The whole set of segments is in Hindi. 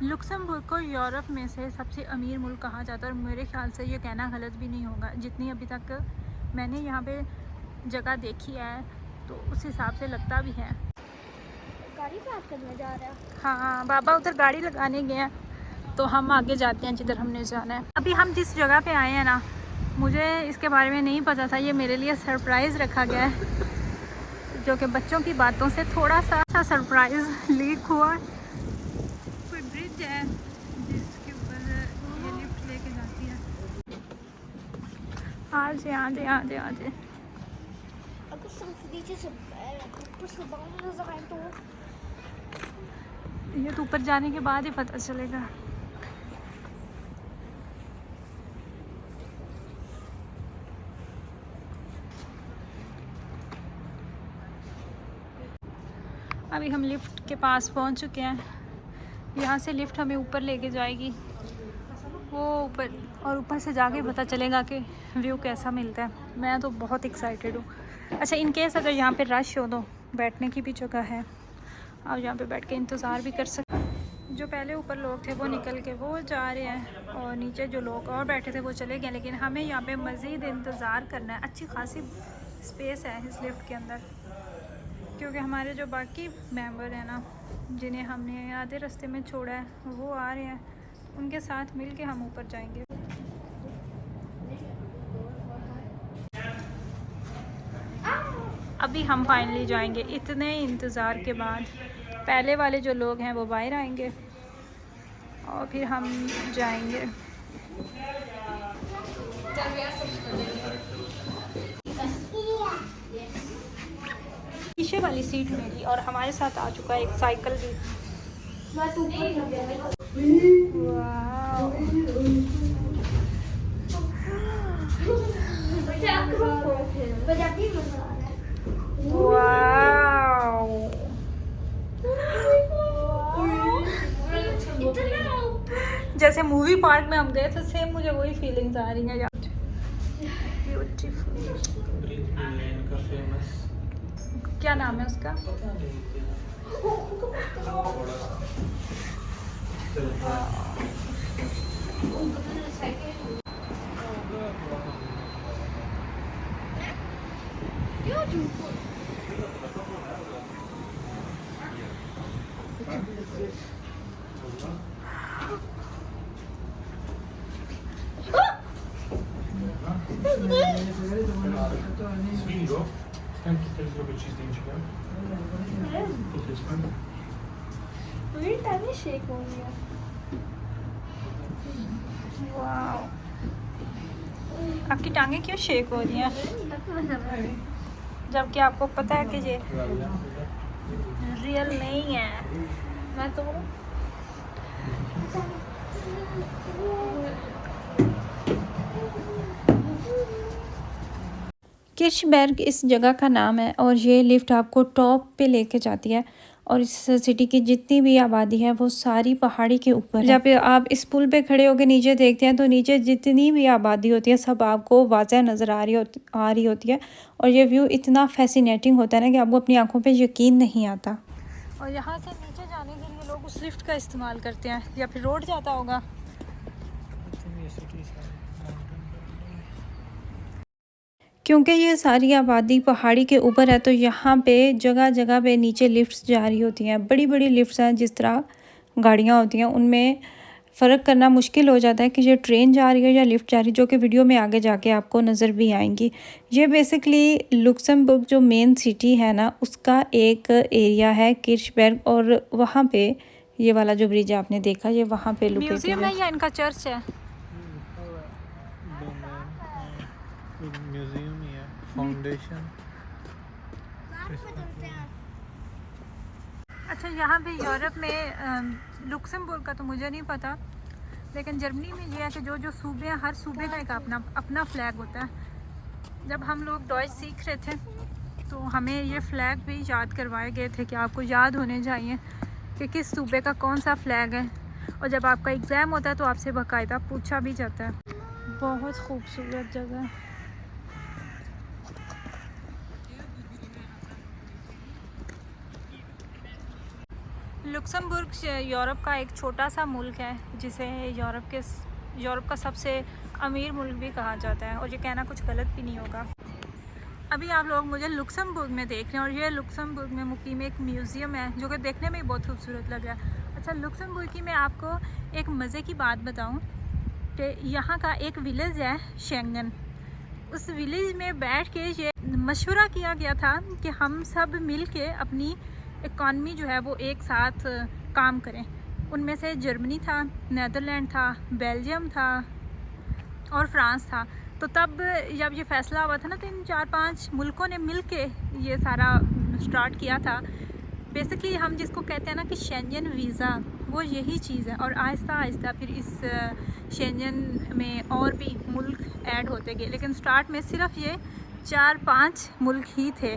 लुक्समबर्ग को यूरोप में से सबसे अमीर मुल्क कहा जाता है और मेरे ख्याल से ये कहना गलत भी नहीं होगा। जितनी अभी तक मैंने यहाँ पे जगह देखी है तो उस हिसाब से लगता भी है। गाड़ी पास करने जा रहा है। हाँ, बाबा उधर गाड़ी लगाने गए हैं तो हम आगे जाते हैं जिधर हमने जाना है। अभी हम जिस जगह पे आए हैं ना, मुझे इसके बारे में नहीं पता था। ये मेरे लिए सरप्राइज़ रखा गया है, जो कि बच्चों की बातों से थोड़ा सा सरप्राइज़ लीक हुआ। कोई ब्रिज है जिसके ऊपर ये लिफ्ट लेके जाती है। आ जे अगर सिर्फ नीचे से ऊपर से बाहर नजर आए तो ये तो ऊपर जाने के बाद ही पता चलेगा। अभी हम लिफ्ट के पास पहुंच चुके हैं। यहाँ से लिफ्ट हमें ऊपर लेके जाएगी, वो ऊपर, और ऊपर से जाके पता चलेगा कि व्यू कैसा मिलता है। मैं तो बहुत एक्साइटेड हूँ। अच्छा, इन केस अगर यहाँ पे रश हो तो बैठने की भी जगह है, आप यहाँ पे बैठ के इंतज़ार भी कर सकते। जो पहले ऊपर लोग थे वो निकल के वो जा रहे हैं और नीचे जो लोग और बैठे थे वो चले गए, लेकिन हमें यहाँ पे मज़ीद इंतज़ार करना है। अच्छी खासी स्पेस है इस लिफ्ट के अंदर, क्योंकि हमारे जो बाकी मेंबर हैं ना, जिन्हें हमने आधे रास्ते में छोड़ा है, वो आ रहे हैं। उनके साथ मिल के हम ऊपर जाएंगे। अभी हम फाइनली जाएंगे इतने इंतज़ार के बाद। पहले वाले जो लोग हैं वो बाहर आएंगे और फिर हम जाएंगे। पीछे वाली सीट मेरी, और हमारे साथ आ चुका है एक साइकिल भी। वाव, जैसे मूवी पार्क में हम गए थे, सेम मुझे वही फीलिंग्स आ रही हैं यार। ब्यूटीफुल। क्या नाम है उसका? Spingo, anche per quello che ci dice. मेरी टांगें शेक हो रही है। वाव, आपकी टांगें क्यों शेक हो रही हैं? जबकि आपको पता है कि ये रियल नहीं है। मैं तो किर्चबर्ग इस जगह का नाम है और ये लिफ्ट आपको टॉप पे लेके जाती है। और इस सिटी की जितनी भी आबादी है वो सारी पहाड़ी के ऊपर है। जब आप इस पुल पे खड़े होकर नीचे देखते हैं तो नीचे जितनी भी आबादी होती है सब आपको वाज़ह नज़र आ रही होती है। और ये व्यू इतना फैसिनेटिंग होता है ना कि आपको अपनी आंखों पे यकीन नहीं आता। और यहाँ से नीचे जाने के लिए लोग उस लिफ्ट का इस्तेमाल करते हैं, या फिर रोड जाता होगा। क्योंकि ये सारी आबादी पहाड़ी के ऊपर है तो यहाँ पे जगह जगह पे नीचे लिफ्ट्स जा रही होती हैं। बड़ी बड़ी लिफ्ट्स हैं, जिस तरह गाड़ियाँ होती हैं उनमें फ़र्क करना मुश्किल हो जाता है कि ये ट्रेन जा रही है या लिफ्ट जा रही है, जो कि वीडियो में आगे जाके आपको नज़र भी आएंगी। ये बेसिकली लुक्समबर्ग जो मेन सिटी है ना, उसका एक एरिया है किर्चबर्ग, और वहाँ पे ये वाला जो ब्रिज आपने देखा ये वहाँ पे लोकेटेड है। म्यूजियम है या इनका चर्च है? म्यूजियम ही है, फाउंडेशन। अच्छा, यहाँ पे यूरोप में लुक्समबर्ग का तो मुझे नहीं पता, लेकिन जर्मनी में ये है कि जो जो सूबे हैं हर सूबे का एक अपना अपना फ्लैग होता है। जब हम लोग डॉइच सीख रहे थे तो हमें ये फ्लैग भी याद करवाए गए थे कि आपको याद होने चाहिए कि किस सूबे का कौन सा फ्लैग है। और जब आपका एग्ज़ाम होता है तो आपसे बाकायदा पूछा भी जाता है। बहुत खूबसूरत जगह। लुक्समबर्ग यूरोप का एक छोटा सा मुल्क है जिसे यूरोप का सबसे अमीर मुल्क भी कहा जाता है, और ये कहना कुछ गलत भी नहीं होगा। अभी आप लोग मुझे लुक्समबर्ग में देख रहे हैं और ये लुक्समबर्ग में मुकीम एक म्यूज़ियम है जो कि देखने में बहुत खूबसूरत लग रहा है। अच्छा, लुक्समबर्ग की मैं आपको एक मज़े की बात बताऊं कि यहाँ का एक विलेज है शेंगन। उस विलेज में बैठ के ये मशवरा किया गया था कि हम सब मिल के अपनी इकॉनमी जो है वो एक साथ काम करें। उनमें से जर्मनी था, नीदरलैंड था, बेल्जियम था और फ्रांस था। तो तब जब ये फ़ैसला हुआ था ना, तो इन 4-5 मुल्कों ने मिल के ये सारा स्टार्ट किया था। बेसिकली हम जिसको कहते हैं ना कि शेंजन वीज़ा, वो यही चीज़ है। और आहिस्ता आहिस्ता फिर इस शेंजन में और भी मुल्क ऐड होते गए, लेकिन स्टार्ट में सिर्फ ये 4-5 मुल्क ही थे।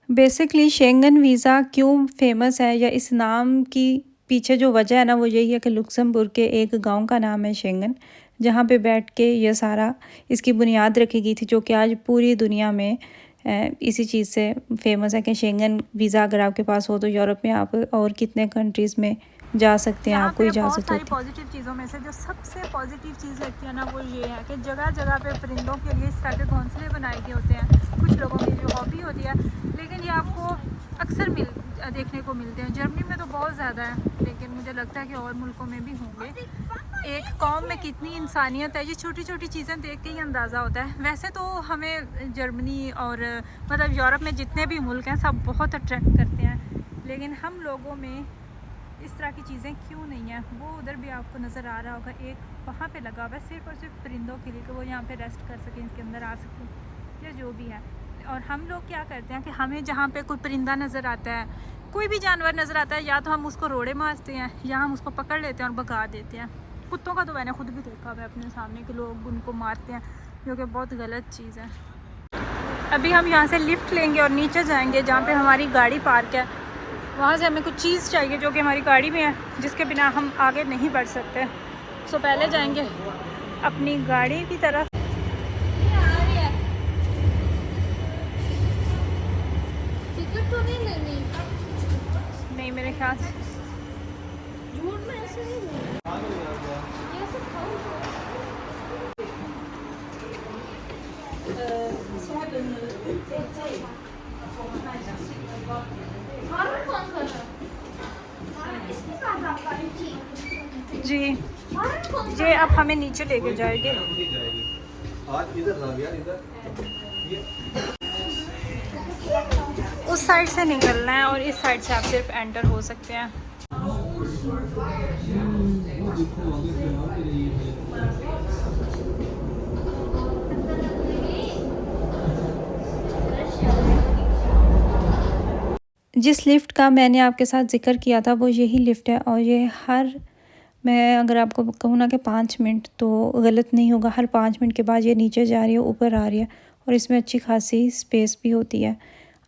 बेसिकली शेंगन वीज़ा क्यों फेमस है, या इस नाम की पीछे जो वजह है ना, वो यही है कि लुक्समबर्ग के एक गांव का नाम है शेंगन, जहाँ पे बैठ के ये सारा इसकी बुनियाद रखी गई थी, जो कि आज पूरी दुनिया में इसी चीज़ से फेमस है कि शेंगन वीज़ा अगर आपके पास हो तो यूरोप में आप और कितने कंट्रीज़ में जा सकते हैं, आपको इजाज़त होती है। पॉजिटिव चीज़ों में से जो सबसे पॉजिटिव चीज़ लगती है ना, वो ये है कि जगह जगह पे परिंदों के लिए इस तरह के घोंसले बनाए गए होते हैं। कुछ लोगों की जो हॉबी होती है, लेकिन ये आपको अक्सर देखने को मिलते हैं। जर्मनी में तो बहुत ज़्यादा है, लेकिन मुझे लगता है कि और मुल्कों में भी होंगे। एक कौम में कितनी इंसानियत है, ये छोटी छोटी चीज़ें देख के ही अंदाज़ा होता है। वैसे तो हमें जर्मनी और मतलब यूरोप में जितने भी मुल्क हैं सब बहुत अट्रैक्ट करते हैं, लेकिन हम लोगों में इस तरह की चीज़ें क्यों नहीं है। वो उधर भी आपको नज़र आ रहा होगा, एक वहाँ पे लगा हुआ है सिर्फ और सिर्फ परिंदों के लिए, कि वो यहाँ पे रेस्ट कर सकें, इसके अंदर आ सकें या जो भी है। और हम लोग क्या करते हैं कि हमें जहाँ पे कोई परिंदा नज़र आता है, कोई भी जानवर नज़र आता है, या तो हम उसको रोड़े मारते हैं या हम उसको पकड़ लेते हैं और भगा देते हैं। कुत्तों का तो मैंने खुद भी देखा हुआ है अपने सामने कि लोग उनको मारते हैं, जो कि बहुत गलत चीज़ है। अभी हम यहाँ से लिफ्ट लेंगे और नीचे जाएंगे जहाँ पे हमारी गाड़ी पार्क है। वहाँ से हमें कुछ चीज़ चाहिए जो कि हमारी गाड़ी में है, जिसके बिना हम आगे नहीं बढ़ सकते। सो पहले जाएंगे अपनी गाड़ी की तरफ। टिकट तो नहीं लेनी? नहीं, मेरे ख्याल से झूठ में ऐसे नहीं लेनी। ये सब खाओ। जी, ये अब हमें नीचे लेके जाएंगे। उस साइड से निकलना है और इस साइड से आप सिर्फ एंटर हो सकते हैं। जिस लिफ्ट का मैंने आपके साथ जिक्र किया था वो यही लिफ्ट है, और ये मैं अगर आपको कहूँ ना कि 5 मिनट तो गलत नहीं होगा, हर 5 मिनट के बाद ये नीचे जा रही है, ऊपर आ रही है, और इसमें अच्छी खासी स्पेस भी होती है।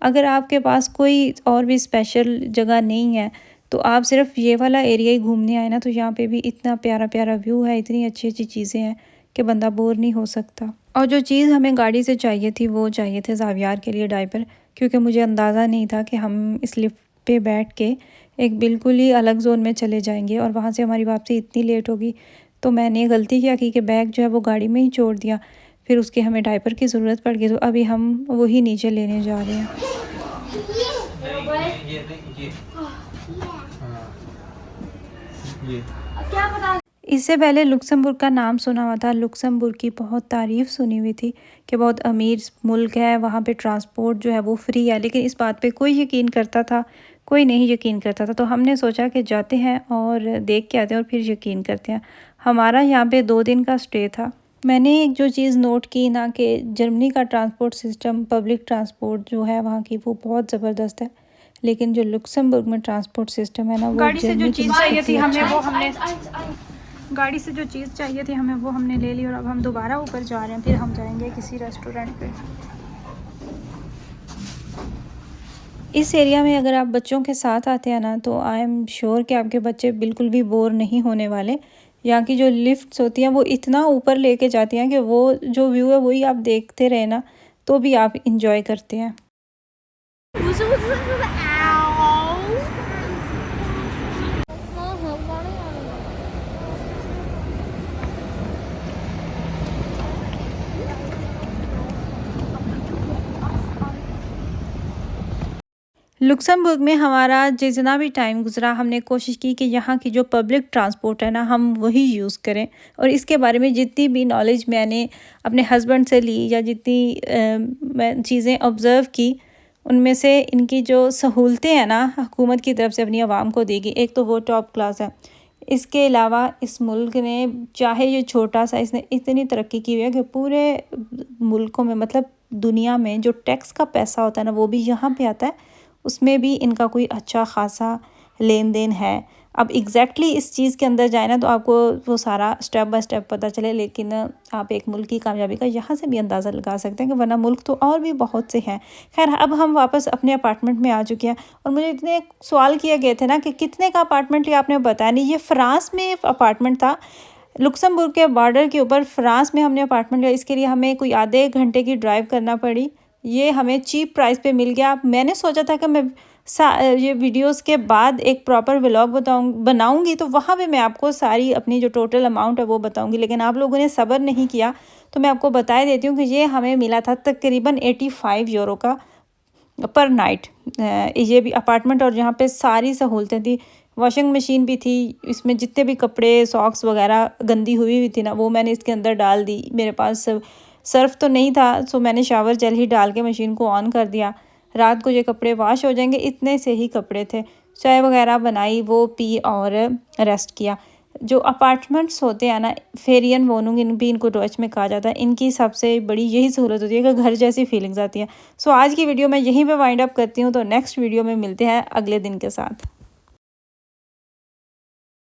अगर आपके पास कोई और भी स्पेशल जगह नहीं है तो आप सिर्फ ये वाला एरिया ही घूमने आए ना, तो यहाँ पे भी इतना प्यारा प्यारा व्यू है, इतनी अच्छी अच्छी चीज़ें हैं कि बंदा बोर नहीं हो सकता। और जो चीज़ हमें गाड़ी से चाहिए थी वो चाहिए थे ज़ावियार के लिए डायपर, क्योंकि मुझे अंदाज़ा नहीं था कि हम इस लिफ्ट पे बैठ के एक बिल्कुल ही अलग जोन में चले जाएंगे और वहाँ से हमारी वापसी इतनी लेट होगी। तो मैंने गलती क्या की कि बैग जो है वो गाड़ी में ही छोड़ दिया, फिर उसके हमें डायपर की ज़रूरत पड़ गई। तो अभी हम वही नीचे लेने जा रहे हैं। क्या पता। इससे पहले लुक्समबर्ग का नाम सुना हुआ था, लुक्समबर्ग की बहुत तारीफ़ सुनी हुई थी कि बहुत अमीर मुल्क है, वहाँ पे ट्रांसपोर्ट जो है वो फ्री है, लेकिन इस बात पे कोई यकीन करता था, कोई नहीं यकीन करता था। तो हमने सोचा कि जाते हैं और देख के आते हैं और फिर यकीन करते हैं। हमारा यहाँ पे 2 दिन का स्टे था। मैंने एक जो चीज़ नोट की ना कि जर्मनी का ट्रांसपोर्ट सिस्टम, पब्लिक ट्रांसपोर्ट जो है वहाँ की, वो बहुत ज़बरदस्त है, लेकिन जो लुक्समबर्ग में ट्रांसपोर्ट सिस्टम है ना, वो गाड़ी से जो चीज़ चाहिए थी हमें वो हमने गाड़ी से जो चीज़ चाहिए थी हमें वो हमने ले ली। और अब हम दोबारा ऊपर जा रहे हैं, फिर हम जाएंगे किसी रेस्टोरेंट पे। इस एरिया में अगर आप बच्चों के साथ आते हैं ना, तो आई एम श्योर कि आपके बच्चे बिल्कुल भी बोर नहीं होने वाले। यहाँ की जो लिफ्ट्स होती हैं वो इतना ऊपर लेके जाती हैं कि वो जो व्यू है वही आप देखते रहे ना तो भी आप इंजॉय करते हैं। लुक्समबर्ग में हमारा जितना भी टाइम गुजरा, हमने कोशिश की कि यहाँ की जो पब्लिक ट्रांसपोर्ट है ना, हम वही यूज़ करें। और इसके बारे में जितनी भी नॉलेज मैंने अपने हस्बैंड से ली या जितनी मैं चीज़ें ऑब्ज़र्व की, उनमें से इनकी जो सहूलतें हैं ना हुकूमत की तरफ से अपनी आवाम को देगी, एक तो वो टॉप क्लास है। इसके अलावा इस मुल्क ने, चाहे ये छोटा सा, इसने इतनी तरक्की की हुई है कि पूरे मुल्कों में, मतलब दुनिया में जो टैक्स का पैसा होता है ना, वो भी यहाँ पे आता है। उसमें भी इनका कोई अच्छा खासा लेन देन है। अब एग्जैक्टली इस चीज़ के अंदर जाए ना तो आपको वो सारा स्टेप बाय स्टेप पता चले, लेकिन आप एक मुल्क की कामयाबी का यहाँ से भी अंदाज़ा लगा सकते हैं कि वरना मुल्क तो और भी बहुत से हैं। खैर, अब हम वापस अपने अपार्टमेंट में आ चुके हैं और मुझे इतने सवाल किए गए थे ना कि कितने का अपार्टमेंट लिया, आपने बताया नहीं। ये फ़्रांस में अपार्टमेंट था, लुक्समबर्ग के बॉर्डर के ऊपर फ़्रांस में हमने अपार्टमेंट लिया। इसके लिए हमें कोई आधे घंटे की ड्राइव करना पड़ी। ये हमें चीप प्राइस पे मिल गया। मैंने सोचा था कि मैं ये वीडियोस के बाद एक प्रॉपर व्लॉग बनाऊंगी तो वहाँ पे मैं आपको सारी अपनी जो टोटल अमाउंट है वो बताऊंगी, लेकिन आप लोगों ने सब्र नहीं किया। तो मैं आपको बता देती हूँ कि ये हमें मिला था तकरीबन 85 यूरो का पर नाइट। ये भी अपार्टमेंट, और यहाँ पे सारी सहूलतें थी। वॉशिंग मशीन भी थी, इसमें जितने भी कपड़े, सॉक्स वगैरह गंदी हुई हुई थी ना, वो मैंने इसके अंदर डाल दी। मेरे पास सर्फ तो नहीं था, सो मैंने शावर जेल ही डाल के मशीन को ऑन कर दिया। रात को ये कपड़े वॉश हो जाएंगे, इतने से ही कपड़े थे। चाय वगैरह बनाई, वो पी और रेस्ट किया। जो अपार्टमेंट्स होते हैं ना, फेरियन वोनूंग भी इनको डच में कहा जाता है, इनकी सबसे बड़ी यही सहूलत होती है कि घर जैसी फीलिंग्स आती है। सो आज की वीडियो मैं यहीं पे वाइंड अप करती हूँ, तो नेक्स्ट वीडियो में मिलते हैं अगले दिन के साथ।